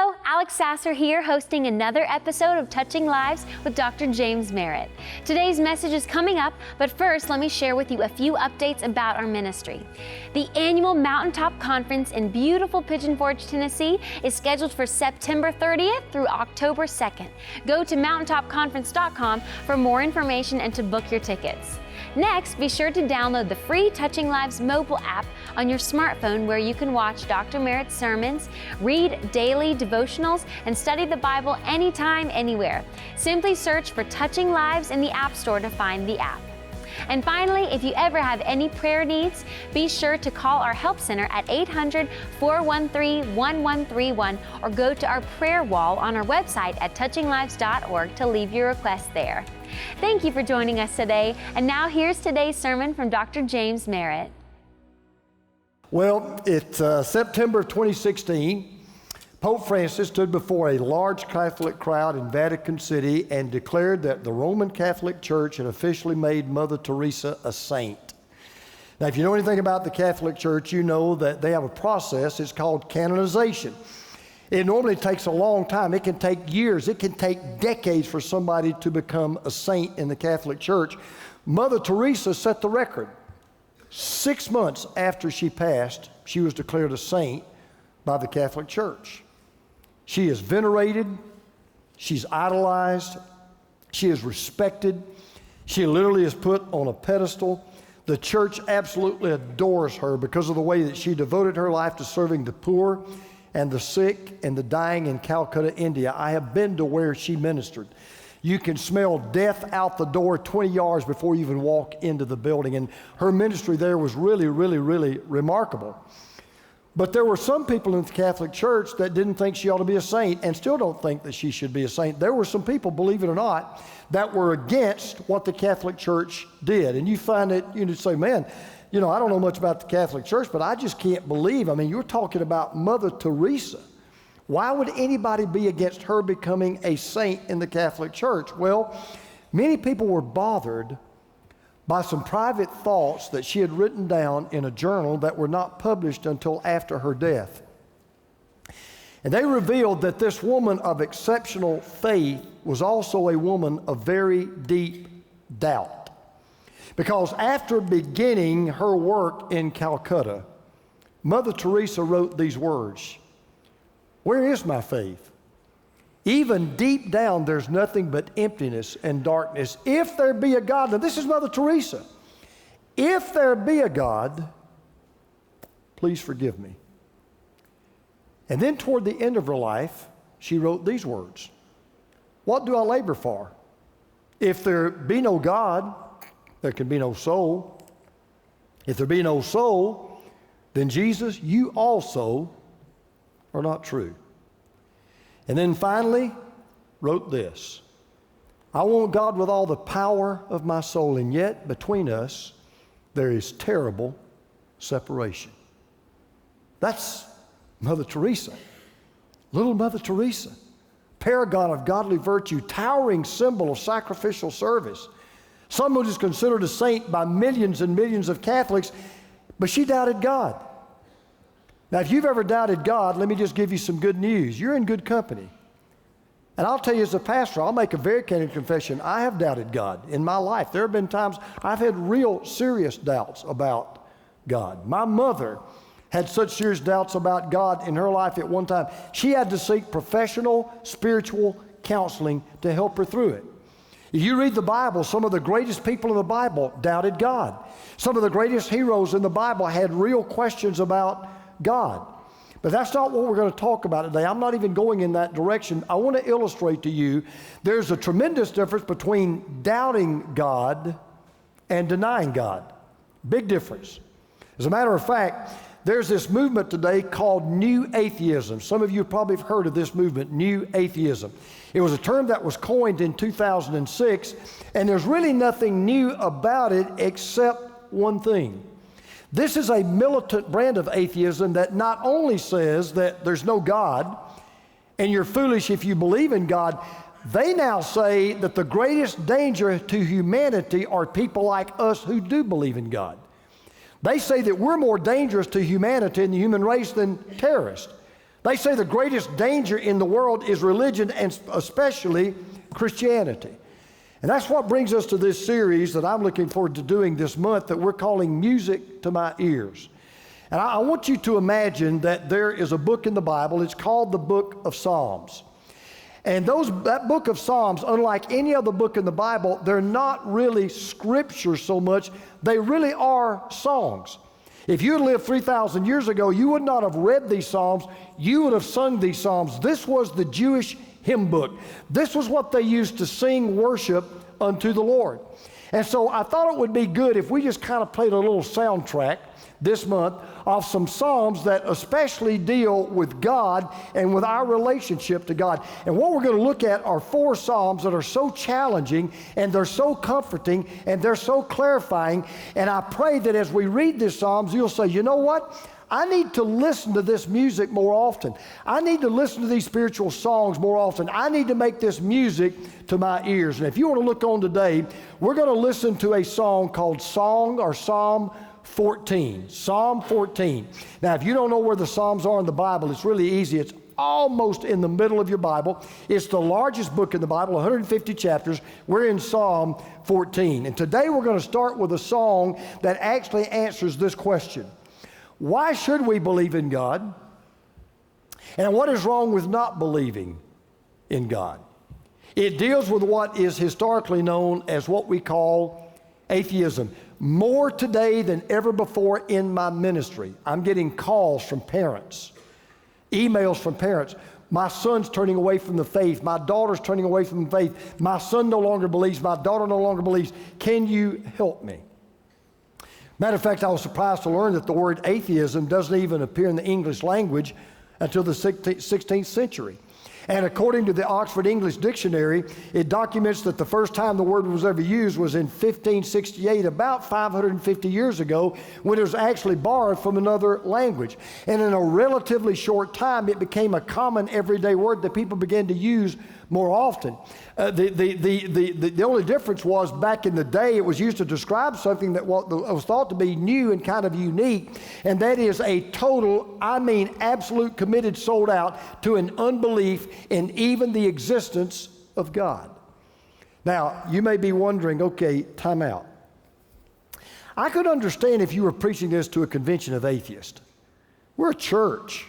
Hello, Alex Sasser here, hosting another episode of Touching Lives with Dr. James Merritt. Today's message is coming up, but first let me share with you a few updates about our ministry. The annual Mountaintop Conference in beautiful Pigeon Forge, Tennessee is scheduled for September 30th through October 2nd. Go to mountaintopconference.com for more information and to book your tickets. Next, be sure to download the free Touching Lives mobile app on your smartphone where you can watch Dr. Merritt's sermons, read daily devotionals, and study the Bible anytime, anywhere. Simply search for Touching Lives in the App Store to find the app. And finally, if you ever have any prayer needs, be sure to call our help center at 800-413-1131 or go to our prayer wall on our website at touchinglives.org to leave your request there. Thank you for joining us today. And now here's today's sermon from Dr. James Merritt. Well, it's September 2016. Pope Francis stood before a large Catholic crowd in Vatican City and declared that the Roman Catholic Church had officially made Mother Teresa a saint. Now, if you know anything about the Catholic Church, you know that they have a process. It's called canonization. It normally takes a long time. It can take years. It can take decades for somebody to become a saint in the Catholic Church. Mother Teresa set the record. 6 months after she passed, she was declared a saint by the Catholic Church. She is venerated, she's idolized, she is respected, she literally is put on a pedestal. The church absolutely adores her because of the way that she devoted her life to serving the poor and the sick and the dying in Calcutta, India. I have been to where she ministered. You can smell death out the door 20 yards before you even walk into the building, and her ministry there was really, really, really remarkable. But there were some people in the Catholic Church that didn't think she ought to be a saint and still don't think that she should be a saint. There were some people, believe it or not, that were against what the Catholic Church did. And you find it, you say, man, I don't know much about the Catholic Church, but I just can't believe. You're talking about Mother Teresa. Why would anybody be against her becoming a saint in the Catholic Church? Well, many people were bothered by some private thoughts that she had written down in a journal that were not published until after her death. And they revealed that this woman of exceptional faith was also a woman of very deep doubt. Because after beginning her work in Calcutta, Mother Teresa wrote these words, "Where is my faith? Even deep down, there's nothing but emptiness and darkness. If there be a God," now this is Mother Teresa, "if there be a God, please forgive me." And then toward the end of her life, she wrote these words, "What do I labor for? If there be no God, there can be no soul. If there be no soul, then Jesus, you also are not true." And then finally wrote this, "I want God with all the power of my soul, and yet between us there is terrible separation." That's Mother Teresa, little Mother Teresa, paragon of godly virtue, towering symbol of sacrificial service. Someone who's considered a saint by millions and millions of Catholics, but she doubted God. Now, if you've ever doubted God, let me just give you some good news. You're in good company. And I'll tell you as a pastor, I'll make a very candid confession. I have doubted God in my life. There have been times I've had real serious doubts about God. My mother had such serious doubts about God in her life at one time. She had to seek professional spiritual counseling to help her through it. If you read the Bible, some of the greatest people in the Bible doubted God. Some of the greatest heroes in the Bible had real questions about God. But that's not what we're going to talk about today. I'm not even going in that direction. I want to illustrate to you there's a tremendous difference between doubting God and denying God. Big difference. As a matter of fact, there's this movement today called New Atheism. Some of you probably have heard of this movement, New Atheism. It was a term that was coined in 2006, and there's really nothing new about it except one thing. This is a militant brand of atheism that not only says that there's no God and you're foolish if you believe in God, they now say that the greatest danger to humanity are people like us who do believe in God. They say that we're more dangerous to humanity and the human race than terrorists. They say the greatest danger in the world is religion, and especially Christianity. And that's what brings us to this series that I'm looking forward to doing this month that we're calling Music to My Ears. And I want you to imagine that there is a book in the Bible. It's called the Book of Psalms. And that book of Psalms, unlike any other book in the Bible, they're not really scripture so much. They really are songs. If you had lived 3,000 years ago, you would not have read these Psalms. You would have sung these Psalms. This was the Jewish hymn book. This was what they used to sing worship unto the Lord. And so I thought it would be good if we just kind of played a little soundtrack this month of some Psalms that especially deal with God and with our relationship to God. And what we're going to look at are 4 Psalms that are so challenging, and they're so comforting, and they're so clarifying. And I pray that as we read these Psalms, you'll say, you know what? I need to listen to this music more often. I need to listen to these spiritual songs more often. I need to make this music to my ears. And if you want to look on today, we're going to listen to a song called Psalm 14. Psalm 14. Now, if you don't know where the Psalms are in the Bible, it's really easy. It's almost in the middle of your Bible. It's the largest book in the Bible, 150 chapters. We're in Psalm 14. And today we're going to start with a song that actually answers this question. Why should we believe in God? And what is wrong with not believing in God? It deals with what is historically known as what we call atheism. More today than ever before in my ministry, I'm getting calls from parents, emails from parents. My son's turning away from the faith. My daughter's turning away from the faith. My son no longer believes. My daughter no longer believes. Can you help me? Matter of fact, I was surprised to learn that the word atheism doesn't even appear in the English language until the 16th century. And according to the Oxford English Dictionary, it documents that the first time the word was ever used was in 1568, about 550 years ago, when it was actually borrowed from another language. And in a relatively short time, it became a common everyday word that people began to use more often. The only difference was back in the day, it was used to describe something that was thought to be new and kind of unique, and that is a total, absolute committed, sold out to an unbelief in even the existence of God. Now, you may be wondering, okay, time out. I could understand if you were preaching this to a convention of atheists. We're a church.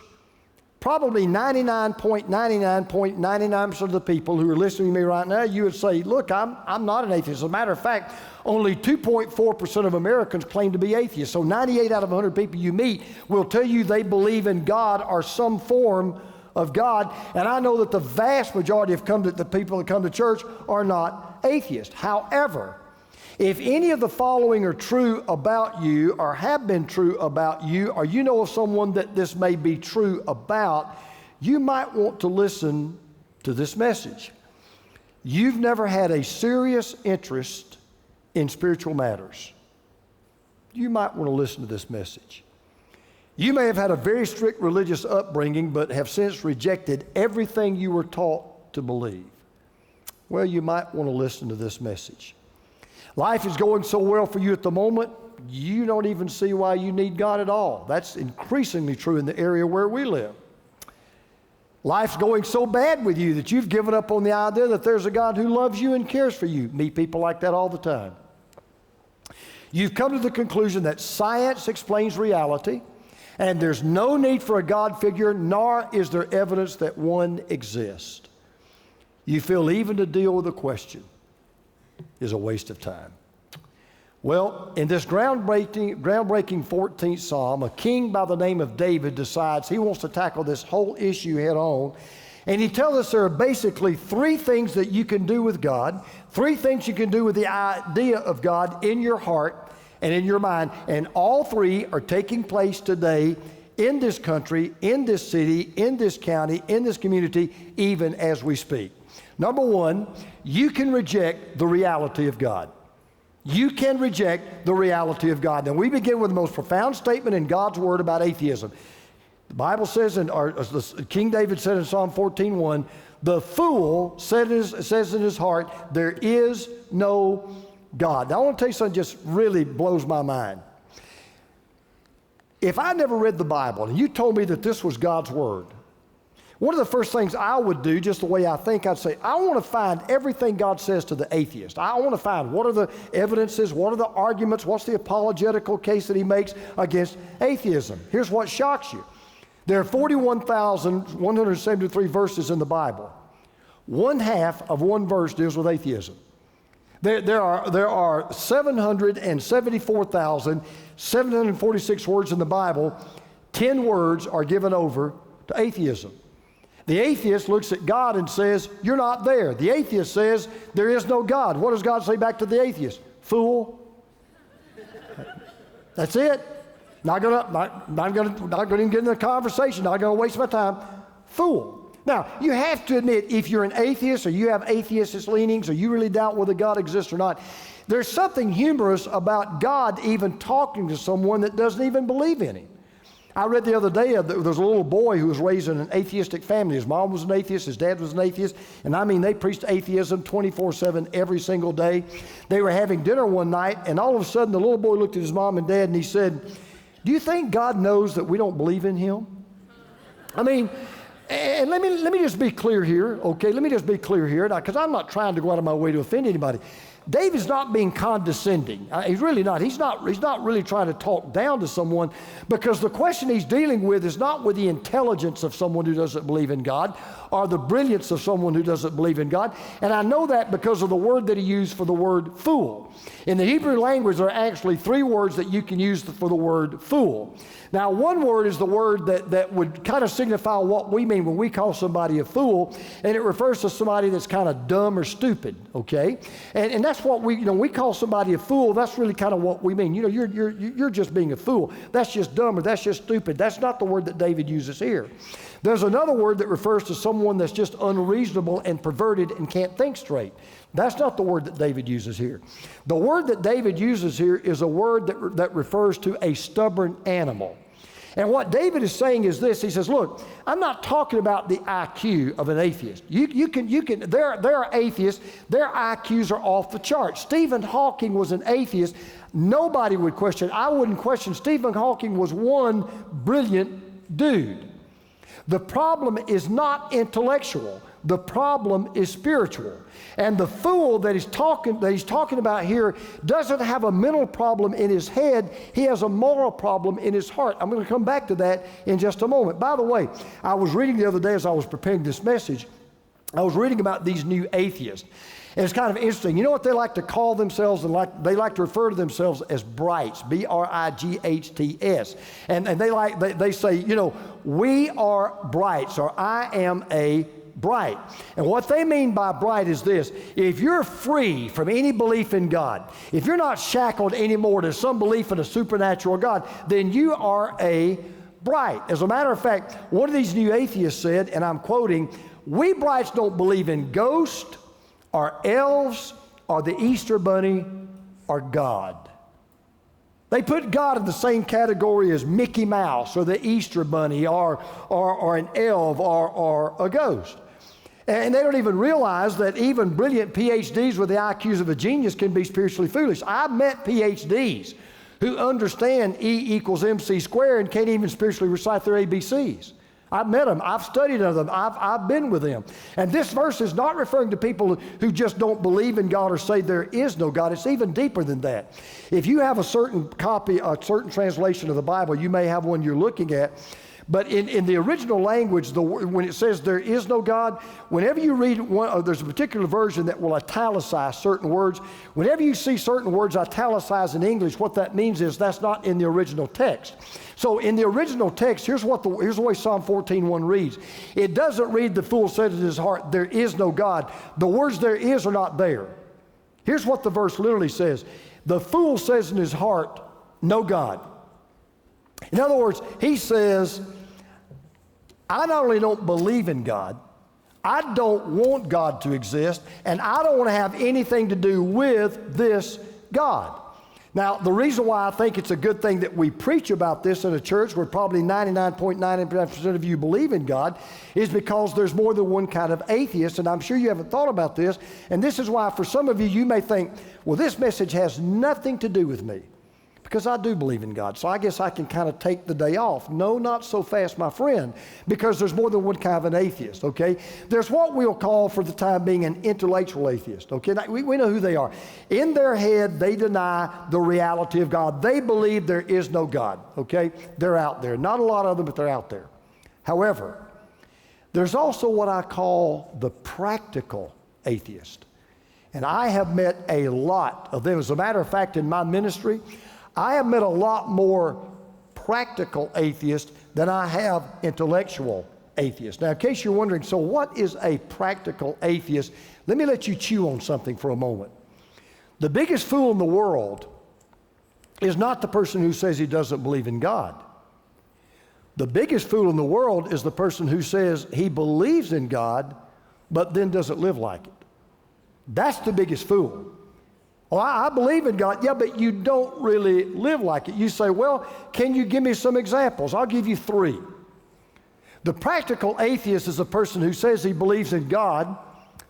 Probably 99.99% of the people who are listening to me right now, you would say, look, I'm not an atheist. As a matter of fact, only 2.4% of Americans claim to be atheists. So 98 out of 100 people you meet will tell you they believe in God or some form of God. And I know that the vast majority of the people that come to church are not atheists. However, if any of the following are true about you or have been true about you, or you know of someone that this may be true about, you might want to listen to this message. You've never had a serious interest in spiritual matters. You might want to listen to this message. You may have had a very strict religious upbringing, but have since rejected everything you were taught to believe. Well, you might want to listen to this message. Life is going so well for you at the moment, you don't even see why you need God at all. That's increasingly true in the area where we live. Life's going so bad with you that you've given up on the idea that there's a God who loves you and cares for you. Meet people like that all the time. You've come to the conclusion that science explains reality, and there's no need for a God figure, nor is there evidence that one exists. You feel even to deal with a question is a waste of time. Well, in this groundbreaking 14th Psalm, a king by the name of David decides he wants to tackle this whole issue head on. And he tells us there are basically 3 things that you can do with God, 3 things you can do with the idea of God in your heart and in your mind. And all 3 are taking place today in this country, in this city, in this county, in this community, even as we speak. Number 1, you can reject the reality of God. You can reject the reality of God. Now, we begin with the most profound statement in God's Word about atheism. The Bible says, King David said in Psalm 14:1, the fool says in his heart, there is no God. Now, I want to tell you something that just really blows my mind. If I never read the Bible and you told me that this was God's Word, One of the first things I would do, just the way I think, I'd say, I want to find everything God says to the atheist. I want to find what are the evidences, what are the arguments, what's the apologetical case that he makes against atheism. Here's what shocks you. There are 41,173 verses in the Bible. One half of one verse deals with atheism. There are 774,746 words in the Bible. 10 words are given over to atheism. The atheist looks at God and says, you're not there. The atheist says, there is no God. What does God say back to the atheist? Fool. That's it. Not gonna even get in the conversation. Not gonna waste my time. Fool. Now, you have to admit, if you're an atheist or you have atheist leanings or you really doubt whether God exists or not, there's something humorous about God even talking to someone that doesn't even believe in him. I read the other day, there was a little boy who was raised in an atheistic family. His mom was an atheist, his dad was an atheist, and I mean they preached atheism 24/7 every single day. They were having dinner one night, and all of a sudden the little boy looked at his mom and dad and he said, do you think God knows that we don't believe in him? I mean, and let me just be clear here, okay? Let me just be clear here, because I'm not trying to go out of my way to offend anybody. David's not being condescending. He's really not. He's not really trying to talk down to someone, because the question he's dealing with is not with the intelligence of someone who doesn't believe in God or the brilliance of someone who doesn't believe in God. And I know that because of the word that he used for the word fool. In the Hebrew language, there are actually 3 words that you can use for the word fool. Now, one word is the word that would kind of signify what we mean when we call somebody a fool, and it refers to somebody that's kind of dumb or stupid, okay? And that's what we call somebody a fool, that's really kind of what we mean. You're just being a fool. That's just dumb or that's just stupid. That's not the word that David uses here. There's another word that refers to someone that's just unreasonable and perverted and can't think straight. That's not the word that David uses here. The word that David uses here is a word that refers to a stubborn animal. And what David is saying is this. He says, look, I'm not talking about the IQ of an atheist. There are atheists, their IQs are off the charts. Stephen Hawking was an atheist. Nobody would question. I wouldn't question. Stephen Hawking was one brilliant dude. The problem is not intellectual. The problem is spiritual. And the fool that he's talking about here doesn't have a mental problem in his head. He has a moral problem in his heart. I'm going to come back to that in just a moment. By the way, I was reading the other day as I was preparing this message, I was reading about these new atheists. And it's kind of interesting. You know what they like to call themselves? They like to refer to themselves as brights, B-R-I-G-H-T-S. And they say, we are brights, or I am a bright. And what they mean by bright is this: if you're free from any belief in God, if you're not shackled anymore to some belief in a supernatural God, then you are a bright. As a matter of fact, one of these new atheists said, and I'm quoting, we brights don't believe in ghosts or elves or the Easter Bunny or God. They put God in the same category as Mickey Mouse or the Easter Bunny or an elf or a ghost. And they don't even realize that even brilliant PhDs with the IQs of a genius can be spiritually foolish. I've met PhDs who understand E equals MC squared and can't even spiritually recite their ABCs. I've met them. I've studied of them. I've been with them. And this verse is not referring to people who just don't believe in God or say there is no God. It's even deeper than that. If you have a certain copy, a certain translation of the Bible, you may have one you're looking at. But in the original language, when it says there is no God, whenever you read one, there's a particular version that will italicize certain words. Whenever you see certain words italicized in English, what that means is that's not in the original text. So in the original text, here's the way Psalm 14:1 reads. It doesn't read, the fool said in his heart, there is no God. The words there is are not there. Here's what the verse literally says. The fool says in his heart, no God. In other words, he says, I not only don't believe in God, I don't want God to exist, and I don't want to have anything to do with this God. Now, the reason why I think it's a good thing that we preach about this in a church where probably 99.99% of you believe in God is because there's more than one kind of atheist, and I'm sure you haven't thought about this, and this is why for some of you, you may think, well, this message has nothing to do with me. because I do believe in God. So I guess I can kind of take the day off. No, not so fast, my friend, because there's more than one kind of an atheist, okay? There's what we'll call for the time being an intellectual atheist, okay? Now, we know who they are. In their head, they deny the reality of God. They believe there is no God, okay? They're out there. Not a lot of them, but they're out there. However, there's also what I call the practical atheist. And I have met a lot of them. As a matter of fact, in my ministry, I have met a lot more practical atheists than I have intellectual atheists. Now, in case you're wondering, so what is a practical atheist? Let me let you chew on something for a moment. The biggest fool in the world is not the person who says he doesn't believe in God. The biggest fool in the world is the person who says he believes in God, but then doesn't live like it. That's the biggest fool. Well, I believe in God. Yeah, but you don't really live like it. You say, well, can you give me some examples? I'll give you 3. The practical atheist is a person who says he believes in God,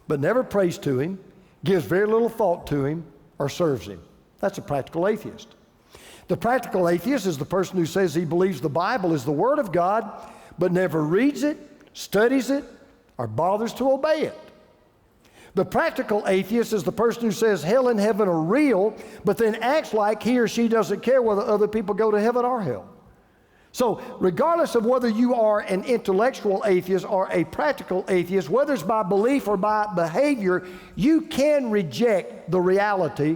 but never prays to him, gives very little thought to him, or serves him. That's a practical atheist. The practical atheist is the person who says he believes the Bible is the Word of God, but never reads it, studies it, or bothers to obey it. The practical atheist is the person who says hell and heaven are real, but then acts like he or she doesn't care whether other people go to heaven or hell. So regardless of whether you are an intellectual atheist or a practical atheist, whether it's by belief or by behavior, you can reject the reality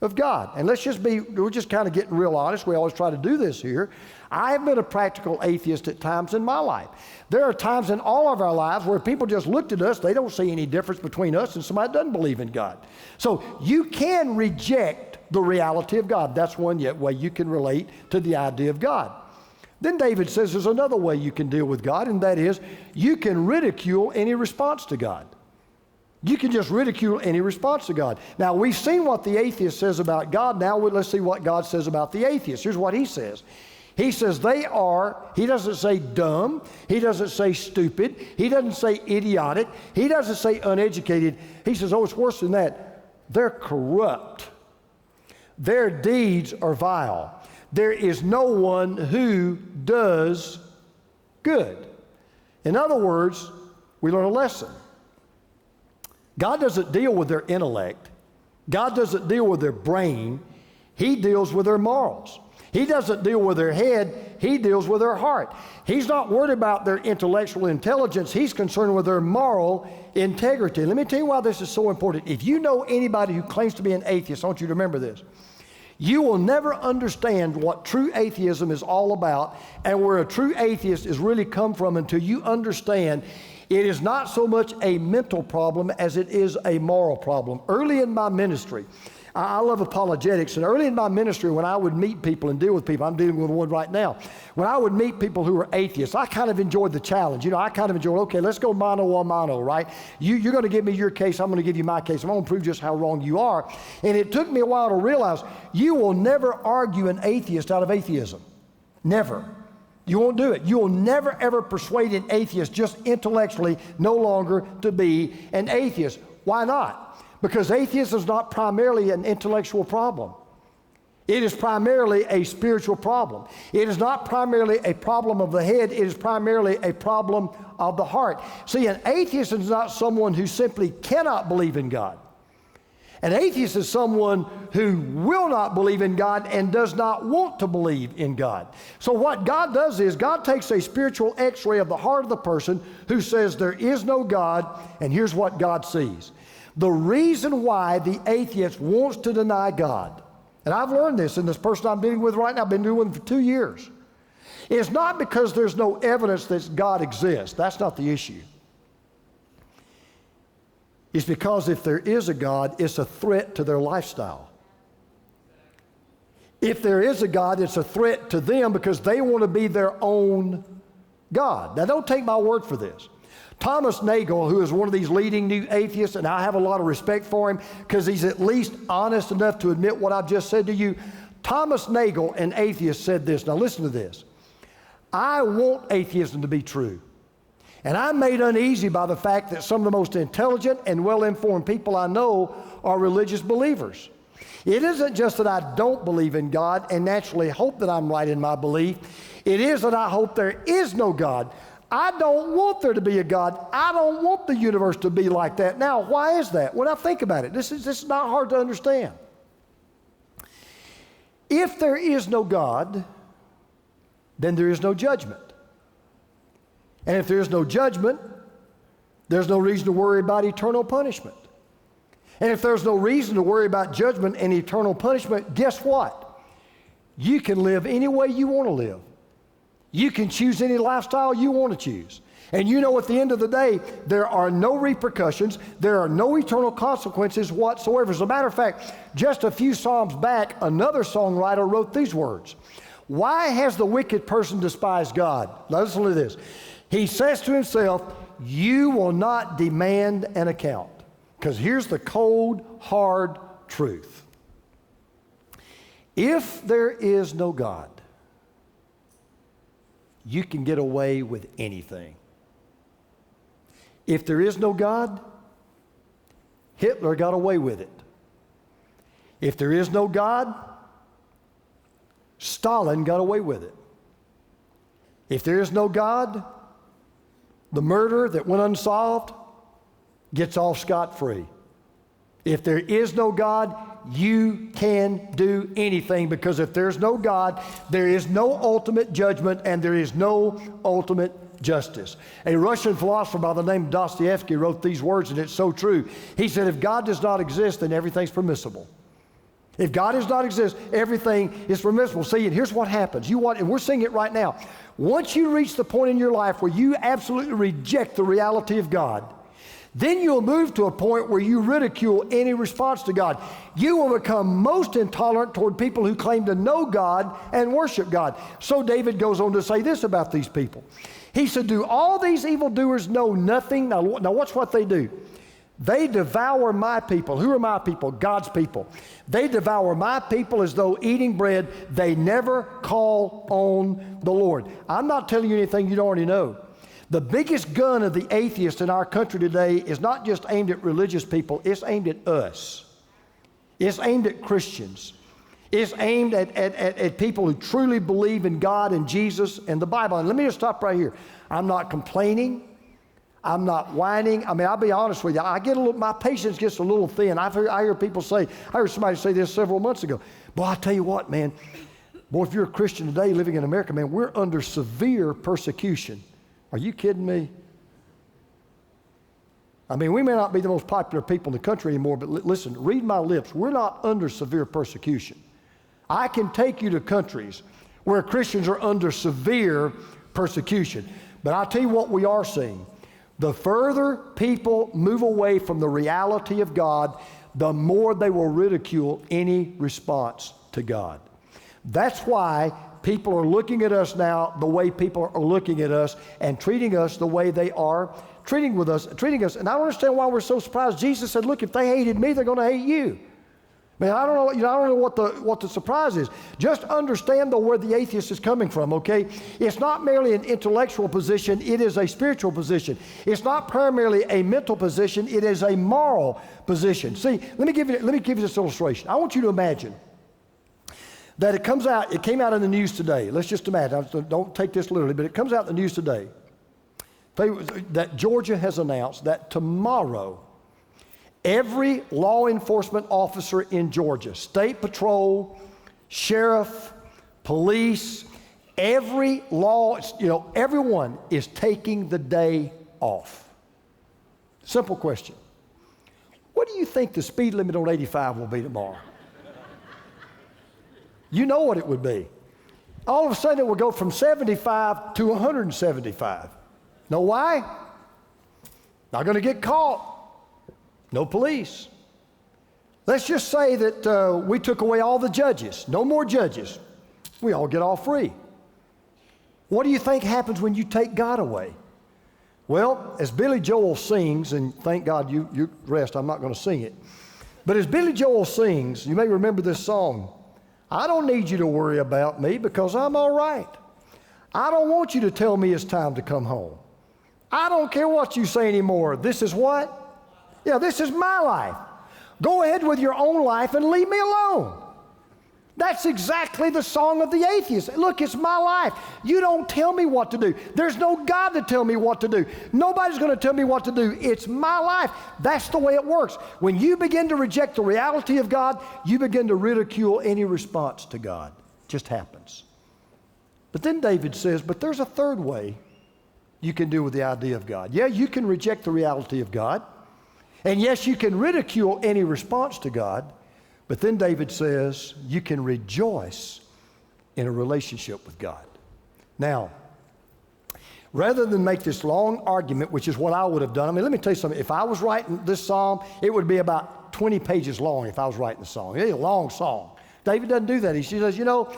of God. And we're just kind of getting real honest. We always try to do this here. I have been a practical atheist at times in my life. There are times in all of our lives where people just looked at us, they don't see any difference between us and somebody that doesn't believe in God. So you can reject the reality of God. That's one way you can relate to the idea of God. Then David says there's another way you can deal with God, and that is you can ridicule any response to God. You can just ridicule any response to God. Now, we've seen what the atheist says about God. Now, let's see what God says about the atheist. Here's what he says. He says he doesn't say dumb. He doesn't say stupid. He doesn't say idiotic. He doesn't say uneducated. He says, oh, it's worse than that. They're corrupt. Their deeds are vile. There is no one who does good. In other words, we learn a lesson. God doesn't deal with their intellect. God doesn't deal with their brain. He deals with their morals. He doesn't deal with their head. He deals with their heart. He's not worried about their intellectual intelligence. He's concerned with their moral integrity. Let me tell you why this is so important. If you know anybody who claims to be an atheist, I want you to remember this. You will never understand what true atheism is all about and where a true atheist is really come from until you understand it is not so much a mental problem as it is a moral problem. Early in my ministry, I love apologetics, and early in my ministry when I would meet people and deal with people, I'm dealing with one right now, when I would meet people who were atheists, I kind of enjoyed the challenge. I kind of enjoyed, okay, let's go mano a mano, right? You're going to give me your case, I'm going to give you my case. I'm going to prove just how wrong you are. And it took me a while to realize you will never argue an atheist out of atheism. Never. You won't do it. You will never, ever persuade an atheist just intellectually no longer to be an atheist. Why not? Because atheism is not primarily an intellectual problem. It is primarily a spiritual problem. It is not primarily a problem of the head. It is primarily a problem of the heart. See, an atheist is not someone who simply cannot believe in God. An atheist is someone who will not believe in God and does not want to believe in God. So what God does is God takes a spiritual x-ray of the heart of the person who says there is no God, and here's what God sees. The reason why the atheist wants to deny God, and I've learned this in this person I'm dealing with right now, I've been dealing with him for 2 years, is not because there's no evidence that God exists. That's not the issue. It's because if there is a God, it's a threat to their lifestyle. If there is a God, it's a threat to them because they want to be their own God. Now, don't take my word for this. Thomas Nagel, who is one of these leading new atheists, and I have a lot of respect for him because he's at least honest enough to admit what I've just said to you. Thomas Nagel, an atheist, said this. Now, listen to this. I want atheism to be true. And I'm made uneasy by the fact that some of the most intelligent and well-informed people I know are religious believers. It isn't just that I don't believe in God and naturally hope that I'm right in my belief. It is that I hope there is no God. I don't want there to be a God. I don't want the universe to be like that. Now, why is that? When I think about it, this is not hard to understand. If there is no God, then there is no judgment. And if there is no judgment, there's no reason to worry about eternal punishment. And if there's no reason to worry about judgment and eternal punishment, guess what? You can live any way you want to live. You can choose any lifestyle you want to choose. And you know, at the end of the day, there are no repercussions. There are no eternal consequences whatsoever. As a matter of fact, just a few Psalms back, another songwriter wrote these words. Why has the wicked person despised God? Now listen to this. He says to himself, you will not demand an account. Because here's the cold, hard truth. If there is no God, you can get away with anything. If there is no God, Hitler got away with it. If there is no God, Stalin got away with it. If there is no God, the murder that went unsolved gets off scot-free. If there is no God, you can do anything, because if there's no God, there is no ultimate judgment and there is no ultimate justice. A Russian philosopher by the name of Dostoevsky wrote these words, and it's so true. He said, if God does not exist, then everything's permissible. If God does not exist, everything is permissible. See, and here's what happens. And we're seeing it right now. Once you reach the point in your life where you absolutely reject the reality of God, then you'll move to a point where you ridicule any response to God. You will become most intolerant toward people who claim to know God and worship God. So David goes on to say this about these people. He said, do all these evildoers know nothing? Now watch what they do. They devour my people. Who are my people? God's people. They devour my people as though eating bread. They never call on the Lord. I'm not telling you anything you don't already know. The biggest gun of the atheist in our country today is not just aimed at religious people, it's aimed at us. It's aimed at Christians. It's aimed at people who truly believe in God and Jesus and the Bible. And let me just stop right here. I'm not complaining. I'm not whining. I mean, I'll be honest with you. My patience gets a little thin. I hear people say, I heard somebody say this several months ago. Boy, I tell you what, man. Boy, if you're a Christian today living in America, man, we're under severe persecution. Are you kidding me? I mean, we may not be the most popular people in the country anymore, but listen, read my lips. We're not under severe persecution. I can take you to countries where Christians are under severe persecution. But I'll tell you what we are seeing. The further people move away from the reality of God, the more they will ridicule any response to God. That's why people are looking at us now the way people are looking at us and treating us the way they are treating us. And I don't understand why we're so surprised. Jesus said, look, if they hated me, they're going to hate you. Man, I don't know what the surprise is. Just understand, though, where the atheist is coming from, okay? It's not merely an intellectual position, it is a spiritual position. It's not primarily a mental position, it is a moral position. See, let me give you this illustration. I want you to imagine that it came out in the news today. Let's just imagine, don't take this literally, but it comes out in the news today that Georgia has announced that tomorrow, every law enforcement officer in Georgia, state patrol, sheriff, police, everyone is taking the day off. Simple question. What do you think the speed limit on 85 will be tomorrow? You know what it would be. All of a sudden it will go from 75 to 175. Know why? Not going to get caught. No police. Let's just say that we took away all the judges. No more judges. We all get off free. What do you think happens when you take God away? Well, as Billy Joel sings, and thank God you rest, I'm not going to sing it. But as Billy Joel sings, you may remember this song, I don't need you to worry about me because I'm all right. I don't want you to tell me it's time to come home. I don't care what you say anymore. This is what? Yeah, this is my life. Go ahead with your own life and leave me alone. That's exactly the song of the atheist. Look, it's my life. You don't tell me what to do. There's no God to tell me what to do. Nobody's going to tell me what to do. It's my life. That's the way it works. When you begin to reject the reality of God, you begin to ridicule any response to God. It just happens. But then David says, but there's a third way you can deal with the idea of God. Yeah, you can reject the reality of God. And yes, you can ridicule any response to God. But then David says, you can rejoice in a relationship with God. Now, rather than make this long argument, which is what I would have done, I mean, let me tell you something. If I was writing this psalm, it would be about 20 pages long if I was writing the song. It's a long song. David doesn't do that. He says, you know,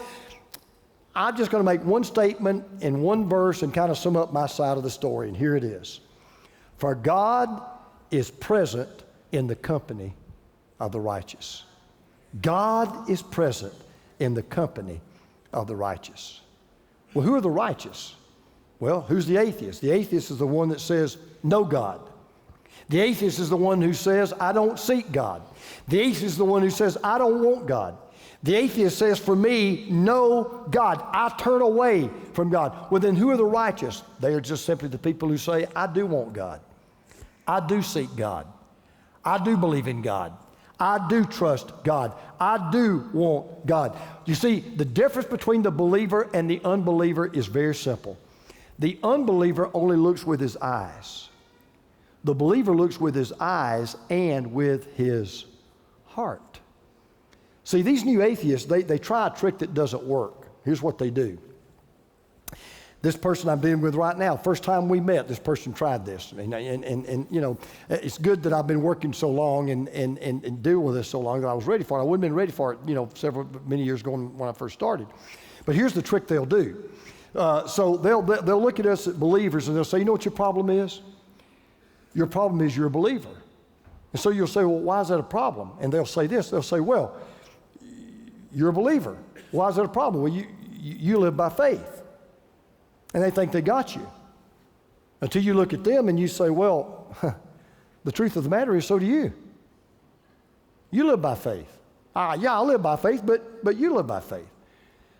I'm just going to make one statement in one verse and kind of sum up my side of the story. And here it is. For God is present in the company of the righteous. God is present in the company of the righteous. Well, who are the righteous? Well, who's the atheist? The atheist is the one that says, no God. The atheist is the one who says, I don't seek God. The atheist is the one who says, I don't want God. The atheist says, for me, no God. I turn away from God. Well, then who are the righteous? They are just simply the people who say, I do want God. I do seek God. I do believe in God. I do trust God. I do want God. You see, the difference between the believer and the unbeliever is very simple. The unbeliever only looks with his eyes. The believer looks with his eyes and with his heart. See, these new atheists, they try a trick that doesn't work. Here's what they do. This person I'm dealing with right now, first time we met, this person tried this. And you know, it's good that I've been working so long and deal with this so long that I was ready for it. I wouldn't have been ready for it, you know, many years ago when I first started. But here's the trick they'll do. So they'll look at us as believers and they'll say, you know what your problem is? Your problem is you're a believer. And so you'll say, well, why is that a problem? And they'll say this. They'll say, well, you're a believer. Why is that a problem? Well, you live by faith. And they think they got you. Until you look at them and you say, well, the truth of the matter is, so do you. You live by faith. Yeah, I live by faith, but you live by faith.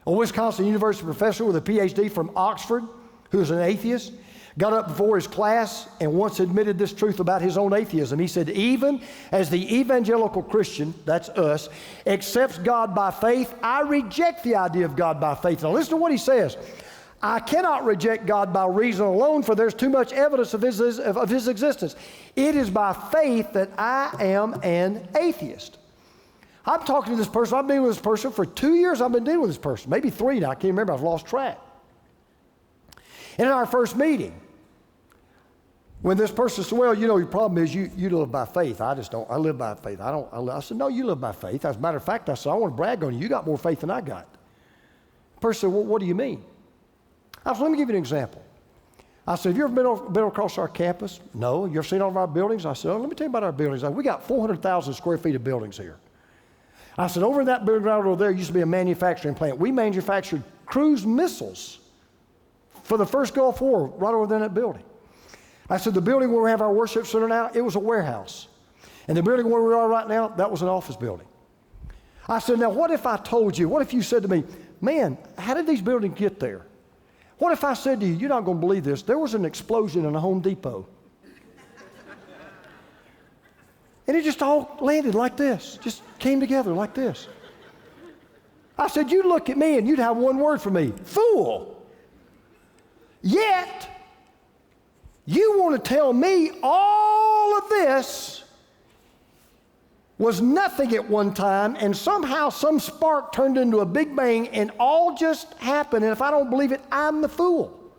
A Wisconsin University professor with a PhD from Oxford, who's an atheist, got up before his class and once admitted this truth about his own atheism. He said, even as the evangelical Christian, that's us, accepts God by faith, I reject the idea of God by faith. Now listen to what he says. I cannot reject God by reason alone, for there's too much evidence of his existence. It is by faith that I am an atheist. I'm talking to this person. I've been with this person for 2 years. I've been dealing with this person, maybe 3 now. I can't remember. I've lost track. And in our first meeting, when this person said, well, you know, your problem is you live by faith. I just don't. I live by faith. I said, no, you live by faith. As a matter of fact, I said, I want to brag on you. You got more faith than I got. The person said, well, what do you mean? I said, let me give you an example. I said, have you ever been across our campus? No. You ever seen all of our buildings? I said, oh, let me tell you about our buildings. We got 400,000 square feet of buildings here. I said, over in that building right over there used to be a manufacturing plant. We manufactured cruise missiles for the first Gulf War right over there in that building. I said, the building where we have our worship center now, it was a warehouse. And the building where we are right now, that was an office building. I said, now what if I told you, what if you said to me, man, how did these buildings get there? What if I said to you, you're not going to believe this, there was an explosion in a Home Depot. And it just all landed like this, just came together like this. I said, you'd look at me and you'd have one word for me, fool. Yet, you want to tell me all of this was nothing at one time, and somehow some spark turned into a big bang, and all just happened, and if I don't believe it, I'm the fool.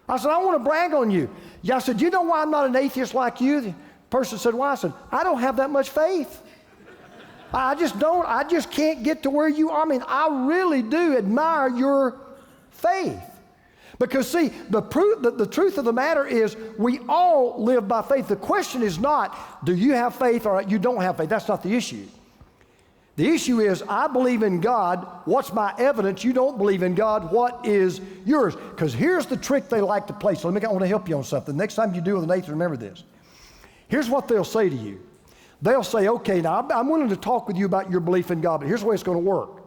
I said, I want to brag on you. Yeah, I said, you know why I'm not an atheist like you? The person said, why? I said, I don't have that much faith. I just don't. I just can't get to where you are. I mean, I really do admire your faith. Because see, the truth of the matter is we all live by faith. The question is not, do you have faith or you don't have faith? That's not the issue. The issue is, I believe in God. What's my evidence? You don't believe in God. What is yours? Because here's the trick they like to play. So I want to help you on something. Next time you deal with an atheist, remember this. Here's what they'll say to you. They'll say, okay, now I'm willing to talk with you about your belief in God, but here's the way it's going to work.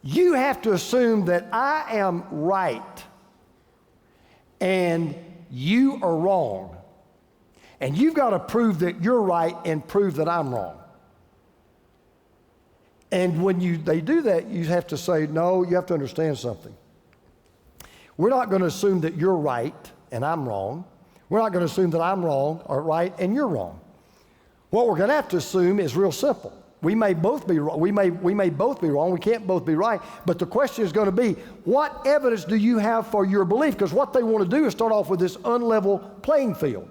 You have to assume that I am right and you are wrong. And you've got to prove that you're right and prove that I'm wrong. And when they do that, you have to say, no, you have to understand something. We're not going to assume that you're right and I'm wrong. We're not going to assume that I'm wrong or right and you're wrong. What we're going to have to assume is real simple. We may both be wrong. We may both be wrong. We can't both be right. But the question is going to be, what evidence do you have for your belief? Because what they want to do is start off with this unlevel playing field.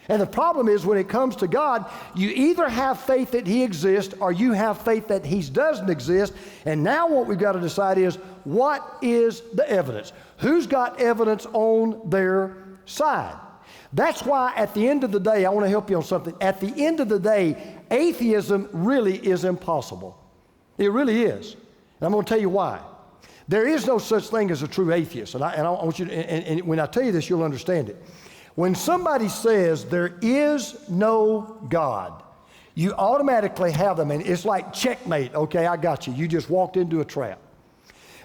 And the problem is when it comes to God, you either have faith that He exists or you have faith that He doesn't exist. And now what we've got to decide is, what is the evidence? Who's got evidence on their side? That's why at the end of the day, I want to help you on something. At the end of the day, atheism really is impossible. It really is. And I'm going to tell you why. There is no such thing as a true atheist. And I want you to, and when I tell you this, you'll understand it. When somebody says there is no God, you automatically have them, and it's like checkmate. Okay, I got you. You just walked into a trap.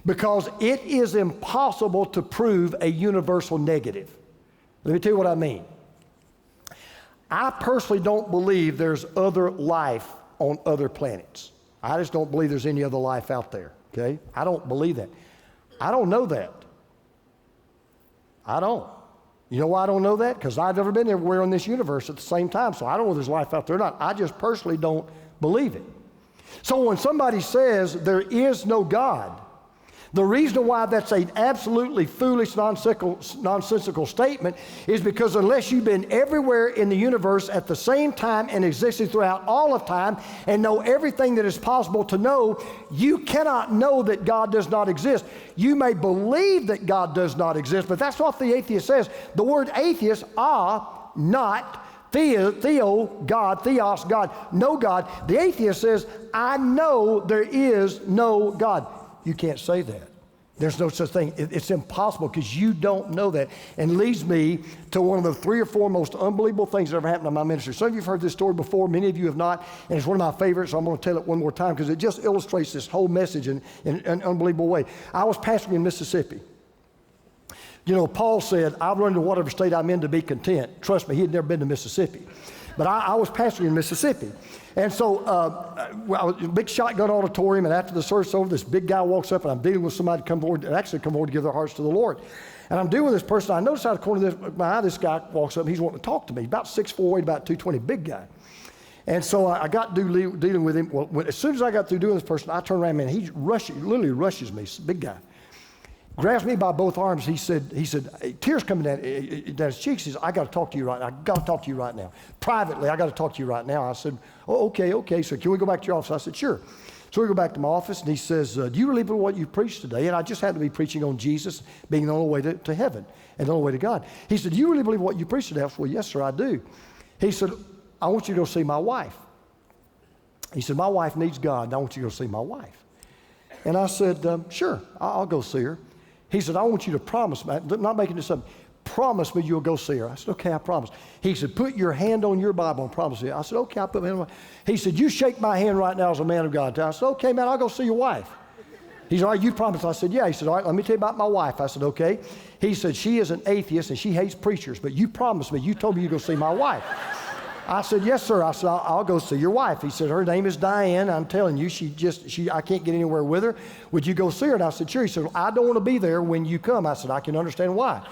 Because it is impossible to prove a universal negative. Let me tell you what I mean. I personally don't believe there's other life on other planets. I just don't believe there's any other life out there, okay? I don't believe that. I don't know that. I don't. You know why I don't know that? Because I've never been everywhere in this universe at the same time, so I don't know if there's life out there or not. I just personally don't believe it. So when somebody says there is no God, the reason why that's an absolutely foolish, nonsensical statement is because unless you've been everywhere in the universe at the same time and existed throughout all of time and know everything that is possible to know, you cannot know that God does not exist. You may believe that God does not exist, but that's what the atheist says. The word atheist, not Theo, God, theos, God, no God. The atheist says, I know there is no God. You can't say that. There's no such thing. It's impossible because you don't know that. And leads me to one of the 3 or 4 most unbelievable things that ever happened in my ministry. Some of you have heard this story before. Many of you have not. And it's one of my favorites, so I'm going to tell it one more time because it just illustrates this whole message in an unbelievable way. I was pastoring in Mississippi. You know, Paul said, I've learned in whatever state I'm in to be content. Trust me, he had never been to Mississippi. But I was pastoring in Mississippi. And so I was in a big shotgun auditorium, and after the service over, this big guy walks up, and I'm dealing with somebody come forward to give their hearts to the Lord. And I'm dealing with this person. I noticed out of the corner of my eye, this guy walks up, and he's wanting to talk to me. About 6'4", weighed about 220, big guy. And so I got dealing with him. Well, as soon as I got through doing this person, I turned around, and he literally rushes me, big guy. Grabs me by both arms. He said, tears coming down his cheeks. He said, I got to talk to you right now. I got to talk to you right now. Privately, I got to talk to you right now. I said, oh, okay. So can we go back to your office? I said, sure. So we go back to my office, and he says, do you really believe what you preached today? And I just happened to be preaching on Jesus being the only way to heaven and the only way to God. He said, do you really believe what you preached today? I said, well, yes, sir, I do. He said, I want you to go see my wife. He said, my wife needs God, and I want you to go see my wife. And I said, sure, I'll go see her. He said, I want you to promise me, I'm not making this up, promise me you'll go see her. I said, okay, I promise. He said, put your hand on your Bible and promise me. I said, okay, I'll put my hand on my. He said, you shake my hand right now as a man of God. I said, okay, man, I'll go see your wife. He said, all right, you promised. I said, yeah. He said, all right, let me tell you about my wife. I said, okay. He said, she is an atheist and she hates preachers, but you promised me, you told me you'd go see my wife. I said, yes, sir. I said, I'll go see your wife. He said, her name is Diane. I'm telling you, I can't get anywhere with her. Would you go see her? And I said, sure. He said, well, I don't want to be there when you come. I said, I can understand why.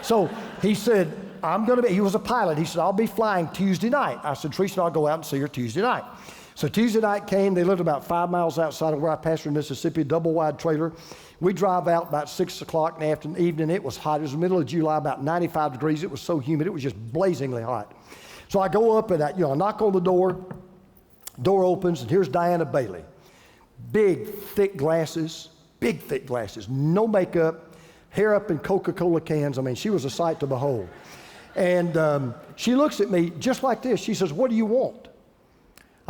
So he said, he was a pilot. He said, I'll be flying Tuesday night. I said, Teresa, I'll go out and see her Tuesday night. So Tuesday night came. They lived about 5 miles outside of where I pastored in Mississippi, double-wide trailer. We drive out about 6 o'clock in the evening. It was hot. It was the middle of July, about 95 degrees. It was so humid. It was just blazingly hot. So I go up and I knock on the door. Door opens, and here's Diana Bailey. Big, thick glasses, no makeup, hair up in Coca-Cola cans. I mean, she was a sight to behold. And she looks at me just like this. She says, what do you want?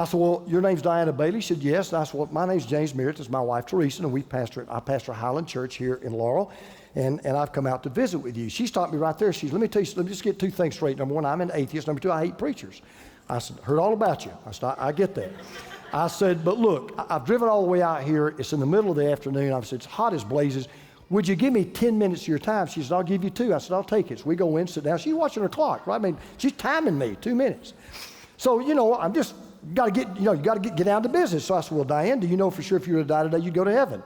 I said, well, your name's Diana Bailey? She said, yes. And I said, well, my name's James Merritt. This is my wife, Teresa, and I pastor Highland Church here in Laurel. And I've come out to visit with you. She stopped me right there. Let me just get 2 things straight. Number 1, I'm an atheist. Number 2, I hate preachers. I said, heard all about you. I said, I get that. I said, but look, I've driven all the way out here. It's in the middle of the afternoon. I said, it's hot as blazes. Would you give me 10 minutes of your time? She said, I'll give you 2. I said, I'll take it. So we go in, sit down. She's watching her clock, right? I mean, she's timing me 2 minutes. So, I'm just got to get, you got to get down to business. So I said, well, Diane, do you know for sure if you were to die today, you'd go to heaven?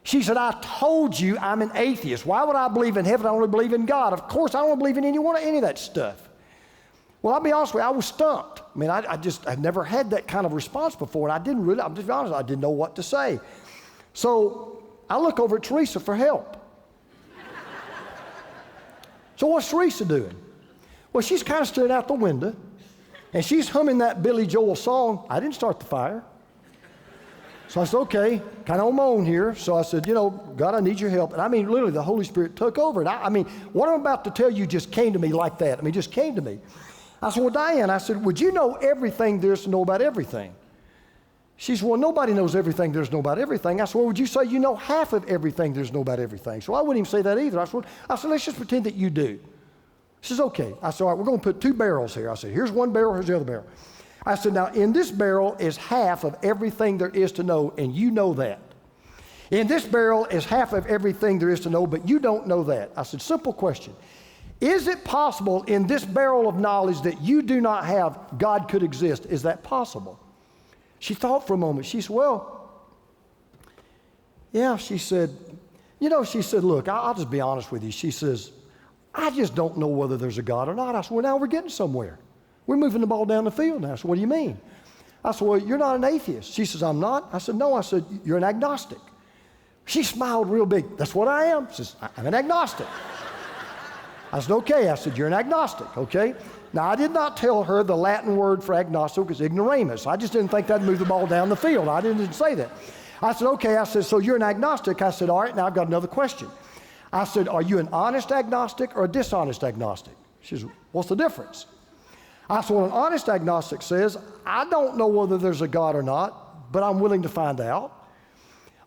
She said, I told you I'm an atheist. Why would I believe in heaven? I only believe in God. Of course, I don't believe in any of that stuff. Well, I'll be honest with you, I was stumped. I mean, I've never had that kind of response before, and I'm just honest, I didn't know what to say. So I look over at Teresa for help. So what's Teresa doing? Well, she's kind of staring out the window, and she's humming that Billy Joel song. I didn't start the fire. So I said, okay, kind of on my own here. So I said, God, I need your help. And I mean, literally, the Holy Spirit took over. And I mean, what I'm about to tell you just came to me like that. I mean, just came to me. I said, well, Diane, I said, would you know everything there is to know about everything? She said, well, nobody knows everything there's to know about everything. I said, well, would you say you know half of everything there's to know about everything? So I wouldn't even say that either. I said, let's just pretend that you do. She says, okay. I said, all right, we're going to put 2 barrels here. I said, here's one barrel, here's the other barrel. I said, now in this barrel is half of everything there is to know, and you know that. In this barrel is half of everything there is to know, but you don't know that. I said, simple question. Is it possible in this barrel of knowledge that you do not have, God could exist? Is that possible? She thought for a moment. She said, well, yeah. She said, look, I'll just be honest with you. She says, I just don't know whether there's a God or not. I said, well, now we're getting somewhere. We're moving the ball down the field now. I said, what do you mean? I said, well, you're not an atheist. She says, I'm not. I said, no. I said, you're an agnostic. She smiled real big. That's what I am. She says, I'm an agnostic. I said, okay. I said, you're an agnostic, okay? Now, I did not tell her the Latin word for agnostic is ignoramus. I just didn't think that'd move the ball down the field. I didn't say that. I said, okay. I said, so you're an agnostic. I said, all right, now I've got another question. I said, are you an honest agnostic or a dishonest agnostic? She said, what's the difference? I said, well, an honest agnostic says, I don't know whether there's a God or not, but I'm willing to find out.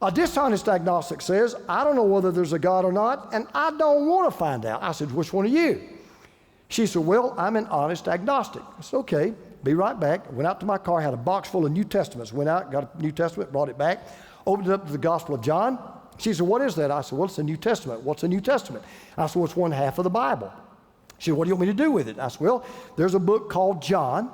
A dishonest agnostic says, I don't know whether there's a God or not, and I don't want to find out. I said, which one are you? She said, well, I'm an honest agnostic. I said, okay, be right back. Went out to my car, had a box full of New Testaments. Went out, got a New Testament, brought it back, opened it up to the Gospel of John. She said, what is that? I said, well, it's a New Testament. What's a New Testament? I said, well, it's one half of the Bible. She said, what do you want me to do with it? I said, well, there's a book called John,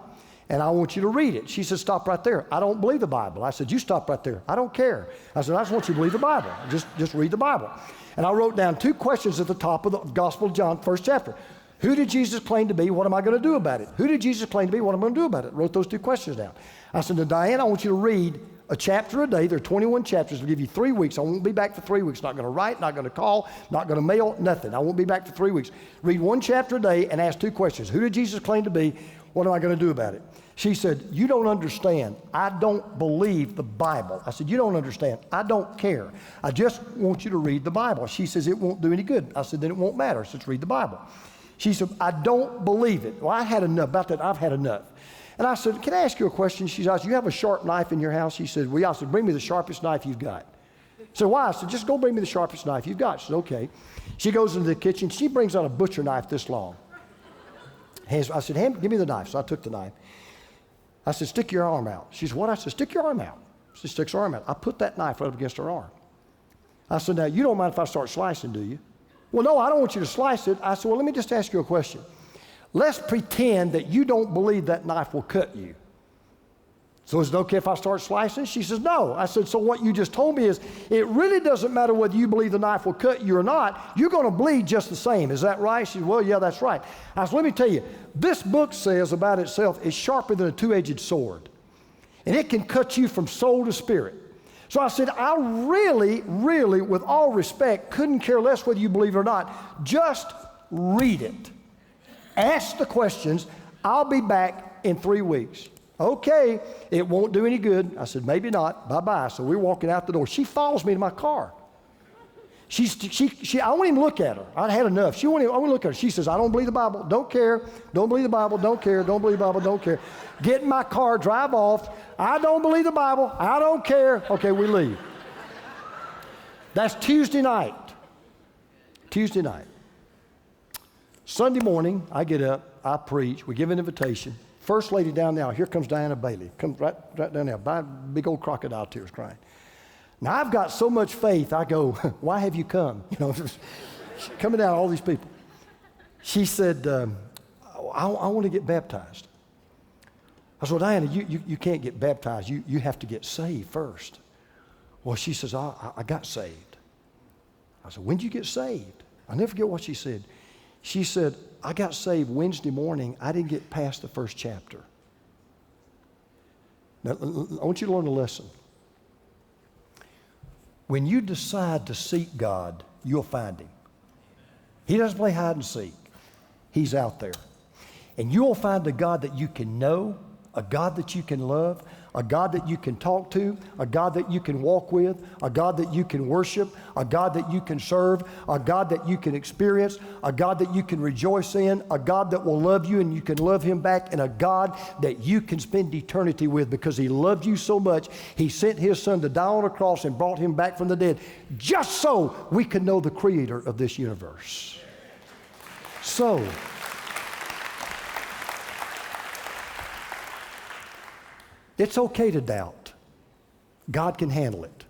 and I want you to read it. She said, stop right there. I don't believe the Bible. I said, you stop right there. I don't care. I said, I just want you to believe the Bible. Just read the Bible. And I wrote down 2 questions at the top of the Gospel of John, 1st chapter. Who did Jesus claim to be? What am I going to do about it? Who did Jesus claim to be? What am I going to do about it? Wrote those 2 questions down. I said, now, Diane, I want you to read a chapter a day. There are 21 chapters. I'll give you 3 weeks. I won't be back for 3 weeks. Not going to write, not going to call, not going to mail, nothing. I won't be back for 3 weeks. Read 1 chapter a day and ask 2 questions. Who did Jesus claim to be? What am I going to do about it? She said, you don't understand. I don't believe the Bible. I said, you don't understand. I don't care. I just want you to read the Bible. She says, it won't do any good. I said, then it won't matter. So let's read the Bible. She said, I don't believe it. Well, I had enough. About that, I've had enough. And I said, can I ask you a question? She said, you have a sharp knife in your house? She said, well, I said, bring me the sharpest knife you've got. So why? I said, just go bring me the sharpest knife you've got. She said, okay. She goes into the kitchen. She brings out a butcher knife this long. I said, give me the knife. So I took the knife. I said, stick your arm out. She said, what? I said, stick your arm out. She sticks her arm out. I put that knife right up against her arm. I said, now, you don't mind if I start slicing, do you? Well, no, I don't want you to slice it. I said, well, let me just ask you a question. Let's pretend that you don't believe that knife will cut you. So is it okay if I start slicing? She says, no. I said, so what you just told me is it really doesn't matter whether you believe the knife will cut you or not. You're going to bleed just the same. Is that right? She said, well, yeah, that's right. I said, let me tell you, this book says about itself it's sharper than a 2-edged sword. And it can cut you from soul to spirit. So I said, I really, really, with all respect, couldn't care less whether you believe it or not. Just read it. Ask the questions. I'll be back in 3 weeks. Okay, it won't do any good. I said, maybe not. Bye-bye. So we're walking out the door. She follows me to my car. I won't even look at her. I'd had enough. I won't look at her. She says, I don't believe the Bible. Don't care. Don't believe the Bible. Don't care. Don't believe the Bible. Don't care. Get in my car. Drive off. I don't believe the Bible. I don't care. Okay, we leave. That's Tuesday night. Tuesday night. Sunday morning, I get up. I preach. We give an invitation. First lady down now, here comes Diana Bailey. Comes right down there, big old crocodile tears crying. Now, I've got so much faith, I go, why have you come? You know, coming down, all these people. She said, I want to get baptized. I said, well, Diana, you can't get baptized. You have to get saved first. Well, she says, I got saved. I said, when did you get saved? I'll never forget what she said. She said, I got saved Wednesday morning. I didn't get past the first chapter. Now, I want you to learn a lesson. When you decide to seek God, you'll find Him. He doesn't play hide and seek. He's out there. And you'll find a God that you can know, a God that you can love, a God that you can talk to, a God that you can walk with, a God that you can worship, a God that you can serve, a God that you can experience, a God that you can rejoice in, a God that will love you and you can love Him back, and a God that you can spend eternity with because He loved you so much, He sent His Son to die on a cross and brought Him back from the dead just so we can know the Creator of this universe. So, it's okay to doubt. God can handle it.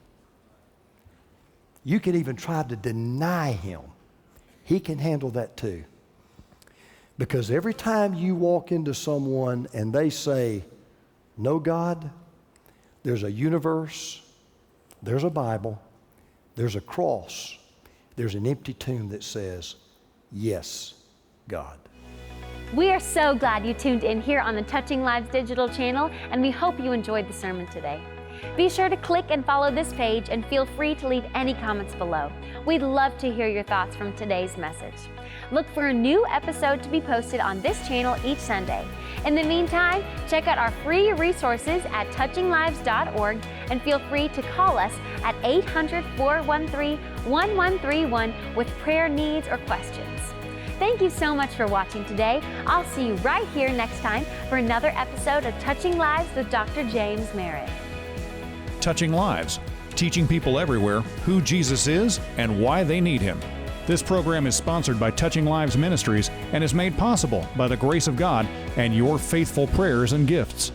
You can even try to deny Him. He can handle that too. Because every time you walk into someone and they say, no God, there's a universe, there's a Bible, there's a cross, there's an empty tomb that says, yes, God. We are so glad you tuned in here on the Touching Lives digital channel, and we hope you enjoyed the sermon today. Be sure to click and follow this page and feel free to leave any comments below. We'd love to hear your thoughts from today's message. Look for a new episode to be posted on this channel each Sunday. In the meantime, check out our free resources at touchinglives.org and feel free to call us at 800-413-1131 with prayer needs or questions. Thank you so much for watching today. I'll see you right here next time for another episode of Touching Lives with Dr. James Merritt. Touching Lives, teaching people everywhere who Jesus is and why they need Him. This program is sponsored by Touching Lives Ministries and is made possible by the grace of God and your faithful prayers and gifts.